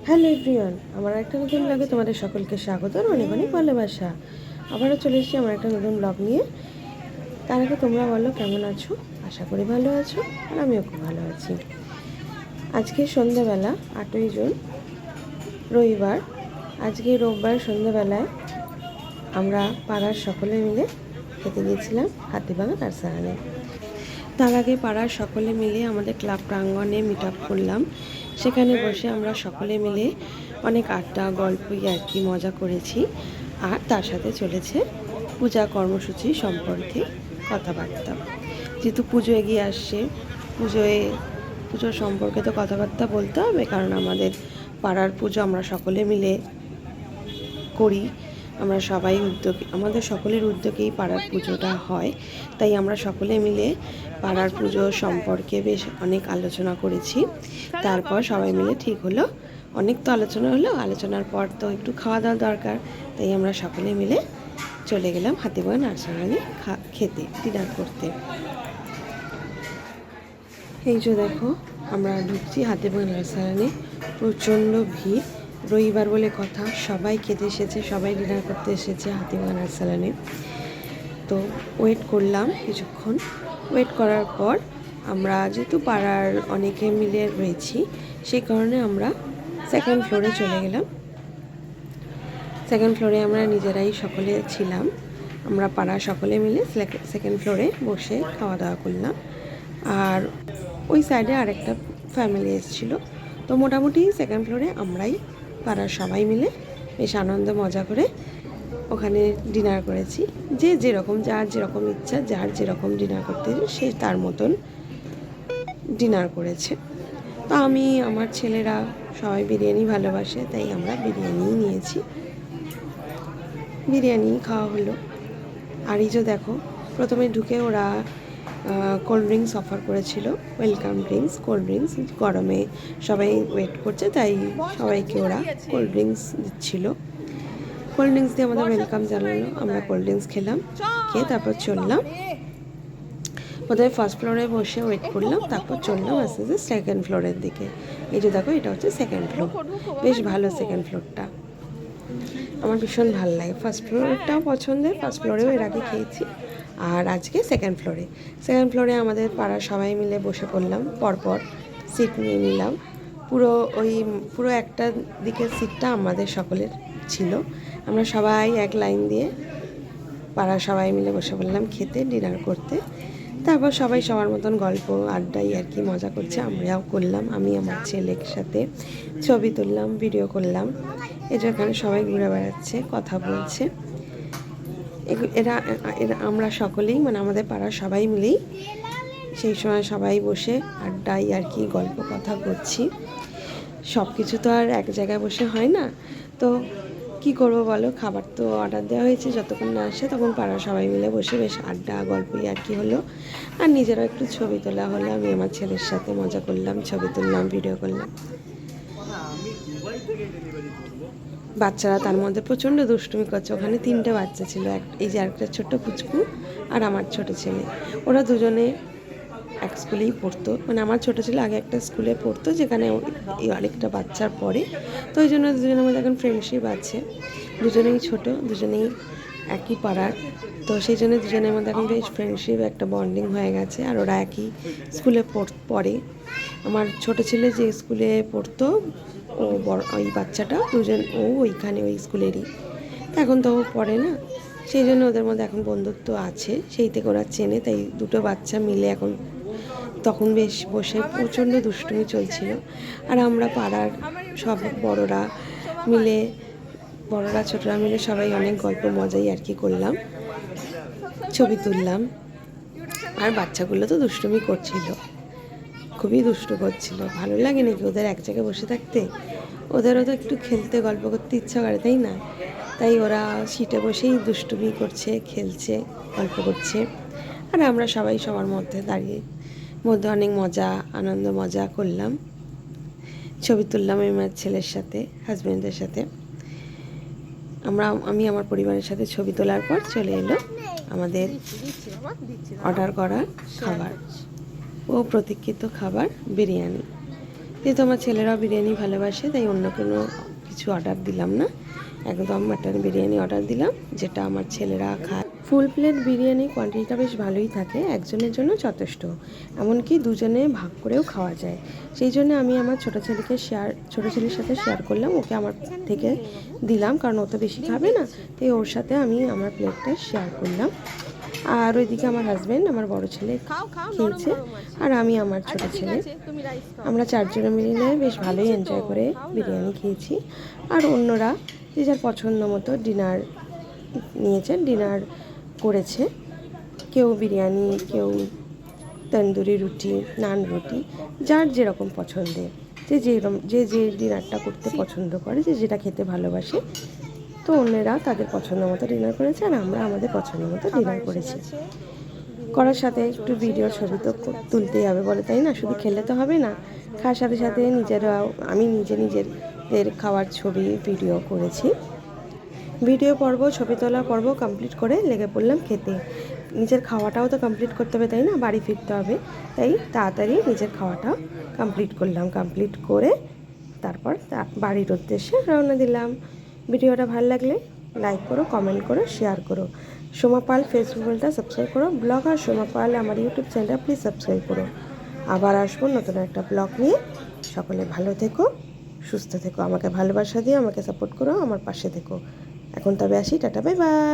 Hello everyone, আমার একটা নতুন ব্লগে তোমাদের সকলকে স্বাগত আর অনেক অনেক ভালোবাসা। আবারও চলে এসেছি আমার একটা নতুন ব্লগ নিয়ে। তার আগে তোমরা বলো কেমন আছো? আশা করি ভালো আছো, আর আমিও খুব ভালো আছি। আজকে সন্ধ্যাবেলা 8ই জুন, রবিবার। আজকে রোববার সন্ধ্যাবেলায় আমরা পাড়ার সকলে মিলে খেতে গিয়েছিলাম হাতিবাগান নার্সারি। তার আগে পাড়ার সকলে মিলে আমাদের ক্লাব প্রাঙ্গণে মিট আপ করলাম। সেখানে বসে আমরা সকলে মিলে অনেক আড্ডা, গল্প, ইয়ার্কি, মজা করেছি। আর তার সাথে চলেছে পূজা কর্মসূচি সম্পর্কে কথাবার্তা। যেহেতু পুজো এগিয়ে আসছে, পুজোর সম্পর্কে তো কথাবার্তা বলতে হবে, কারণ আমাদের পাড়ার পুজো আমরা সকলে মিলে করি। আমরা সবাই আমাদের সকলের উদ্যোগেই পাড়ার পুজোটা হয়, তাই আমরা সকলে মিলে পাড়ার পুজো সম্পর্কে বেশ অনেক আলোচনা করেছি। তারপর সবাই মিলে ঠিক হলো, অনেক তো আলোচনা হলো, আলোচনার পর তো একটু খাওয়া দাওয়া দরকার, তাই আমরা সকলে মিলে চলে গেলাম হাতিবাগান নার্সারি খেতে, ডিনার করতে। এই যে দেখো, আমরা ঢুকছি হাতিবাগান নার্সারি। প্রচণ্ড ভিড়, রবিবার বলে কথা, সবাই খেতে এসেছে, সবাই ডিনার করতে এসেছে হাতিবাগান নার্সারি। তো ওয়েট করলাম কিছুক্ষণ। ওয়েট করার পর আমরা যেহেতু পাড়ার অনেকে মিলে রয়েছি, সেই কারণে আমরা সেকেন্ড ফ্লোরে চলে গেলাম। সেকেন্ড ফ্লোরে আমরা নিজেরাই সকলে ছিলাম। আমরা পাড়ার সকলে মিলে সেকেন্ড ফ্লোরে বসে খাওয়া দাওয়া করলাম। আর ওই সাইডে আরেকটা ফ্যামিলি এসেছিলো। তো মোটামুটি সেকেন্ড ফ্লোরে আমরাই পাড়ার সবাই মিলে বেশ আনন্দ মজা করে ওখানে ডিনার করেছি। যার যেরকম ইচ্ছা, যার যেরকম ডিনার করতে সে তার মতন ডিনার করেছে। তো আমার ছেলেরা সবাই বিরিয়ানি ভালোবাসে, তাই আমরা বিরিয়ানিই নিয়েছি, বিরিয়ানি খাওয়া হলো। আর এই যে দেখো, প্রথমে ঢুকে ওরা কোল্ড ড্রিঙ্কস অফার করেছিল, ওয়েলকাম ড্রিঙ্কস, কোল্ড ড্রিঙ্কস। গরমে সবাই ওয়েট করছে, তাই সবাইকে ওরা কোল্ড ড্রিঙ্কস দিচ্ছিল। কোল্ড ড্রিঙ্কস দিয়ে আমাদের ওয়েলকাম জানালো। আমরা কোল্ড ড্রিঙ্কস খেলাম, খেয়ে তারপর চললাম। প্রথমে ফার্স্ট ফ্লোরে বসে ওয়েট করলাম, তারপর চললাম আস্তে আস্তে সেকেন্ড ফ্লোরের দিকে। এই যে দেখো, এটা হচ্ছে সেকেন্ড ফ্লোর। বেশ ভালো সেকেন্ড ফ্লোরটা, আমার ভীষণ ভালো লাগে। ফার্স্ট ফ্লোরটাও পছন্দের, ফার্স্ট ফ্লোরেও এর আগে খেয়েছি। আর আজকে সেকেন্ড ফ্লোরে আমাদের পাড়ার সবাই মিলে বসে পড়লাম, পরপর সিট নিয়ে নিলাম। পুরো একটা দিকের সিটটা আমাদের সকলের ছিল। আমরা সবাই এক লাইন দিয়ে পাড়ার সবাই মিলে বসে পড়লাম খেতে, ডিনার করতে। তারপর সবাই সবার মতন গল্প, আড্ডাই আর কি মজা করছে, আমরাও করলাম। আমি আমার ছেলের সাথে ছবি তুললাম, ভিডিও করলাম। এই যে এখানে সবাই ঘুরে বেড়াচ্ছে, কথা বলছে। এরা আমরা সকলেই, মানে আমাদের পাড়ার সবাই মিলেই সেই সময় সবাই বসে আড্ডাই আর কি গল্প কথা করছি। সব কিছু তো আর এক জায়গায় বসে হয় না, তো কি করবো বলো, খাবার তো অর্ডার দেওয়া হয়েছে, যতক্ষণ না আসে তখন পাড়ার সবাই মিলে বসে বেশ আড্ডা গল্পই আর কি হলো। আর নিজেরাও একটু ছবি তোলা হলো, আমি আমার ছেলের সাথে মজা করলাম, ছবি তুললাম, ভিডিও করলাম। বাচ্চারা তার মধ্যে প্রচণ্ড দুষ্টুমি করছে। ওখানে 3টে বাচ্চা ছিল, এই যে আরেকটা ছোট্ট পুচকু আর আমার ছোট ছেলে। ওরা দুজনে এক স্কুলেই পড়তো, মানে আমার ছোটো ছেলে আগে একটা স্কুলে পড়তো যেখানে আরেকটা বাচ্চার পরে, তো ওই জন্য দুজনের মধ্যে এখন ফ্রেন্ডশিপ আছে। দুজনেই ছোট, দুজনেই একই পাড়ার, তো সেই জন্য দুজনের মধ্যে এখন বেশ ফ্রেন্ডশিপ, একটা বন্ডিং হয়ে গেছে। আর ওরা একই স্কুলে পড়ে। আমার ছোটো ছেলে যে স্কুলে পড়তো, ওই বাচ্চাটা ওইখানে ওই স্কুলেরই, এখন তো ও পড়ে না, সেই জন্য ওদের মধ্যে এখন বন্ধুত্ব আছে, সেই থেকে ওরা চেনে। তাই দুটো বাচ্চা মিলে এখন, তখন বেশ বসে প্রচণ্ড দুষ্টুমি চলছিল। আর আমরা পাড়ার সব বড়রা ছোটরা মিলে সবাই অনেক গল্প মজাই আর কি করলাম, ছবি তুললাম। আর বাচ্চাগুলো তো দুষ্টুমি করছিল, খুবই দুষ্টু করছিল। ভালো লাগে নাকি ওদের এক জায়গায় বসে থাকতে? ওদেরও তো একটু খেলতে, গল্প করতে ইচ্ছা করে, তাই না? তাই ওরা সিটে বসেই দুষ্টুমি করছে, খেলছে, গল্প করছে। আর আমরা সবাই সবার মধ্যে অনেক আনন্দ মজা করলাম, ছবি তুললাম আমি আমার ছেলের সাথে, হাজব্যান্ডের সাথে। আমি আমার পরিবারের সাথে ছবি তোলার পর চলে এলো আমাদের অর্ডার করা খাবার, প্রতীক্ষিত খাবার বিরিয়ানি। যেহেতু আমার ছেলেরাও বিরিয়ানি ভালোবাসে, তাই অন্য কোনো কিছু অর্ডার দিলাম না, একদম মাটন বিরিয়ানি অর্ডার দিলাম, যেটা আমার ছেলেরা খায়। ফুল প্লেট বিরিয়ানি কোয়ান্টিটিটা বেশ ভালোই থাকে, একজনের জন্য যথেষ্ট, এমনকি দুজনে ভাগ করেও খাওয়া যায়। সেই জন্য আমি আমার ছোটো ছেলের সাথে শেয়ার করলাম, ওকে আমার থেকে দিলাম, কারণ ও তো বেশি খাবে না, তাই ওর সাথে আমি আমার প্লেটটা শেয়ার করলাম। আর ওইদিকে আমার হাজব্যান্ড, আমার বড় ছেলে খেয়েছে, আর আমি আমার ছোটো ছেলে, আমরা চারজনে মিলে বেশ ভালোই এনজয় করে বিরিয়ানি খেয়েছি। আর অন্যরা যে যার পছন্দ মতো ডিনার নিয়েছে, ডিনার করেছে, কেউ বিরিয়ানি, কেউ তন্দুরি রুটি, নান রুটি, যার যেরকম পছন্দের, যে ডিনারটা করতে পছন্দ করে, যে যেটা খেতে ভালোবাসে, তো অন্যেরা তাদের পছন্দ মতো ডিনার করেছে, আর আমরা আমাদের পছন্দ মতো ডিনার করেছি। করার সাথে একটু ভিডিও ছবি তো তুলতেই হবে বলে, তাই না? শুধু খেলে তো হবে না, খাওয়ার সাথে সাথে নিজেরাও, আমি নিজেদের খাওয়ার ছবি ভিডিও করেছি। ভিডিও পর্ব, ছবি তোলা পর্ব কমপ্লিট করে লেগে পড়লাম খেতে। নিজের খাওয়াটাও তো কমপ্লিট করতে হবে, তাই না? বাড়ি ফিরতে হবে, তাই তাড়াতাড়ি নিজের খাওয়াটাও কমপ্লিট করলাম। কমপ্লিট করে তারপর বাড়ির উদ্দেশ্যে রওনা দিলাম। ভিডিওটা ভালো লাগলে লাইক করো, কমেন্ট করো, শেয়ার করো। সোমা পাল ফেসবুকটা সাবস্ক্রাইব করো। ব্লগার সোমা পাল আমার ইউটিউব চ্যানেলটা প্লিজ সাবস্ক্রাইব করো। আবার আসবো নতুন একটা ব্লগ নিয়ে। সকলে ভালো থেকো, সুস্থ থেকো, আমাকে ভালোবাসা দিয়ে আমাকে সাপোর্ট করো, আমার পাশে থেকো। এখন তবে আসি, টাটা, বাই বাই।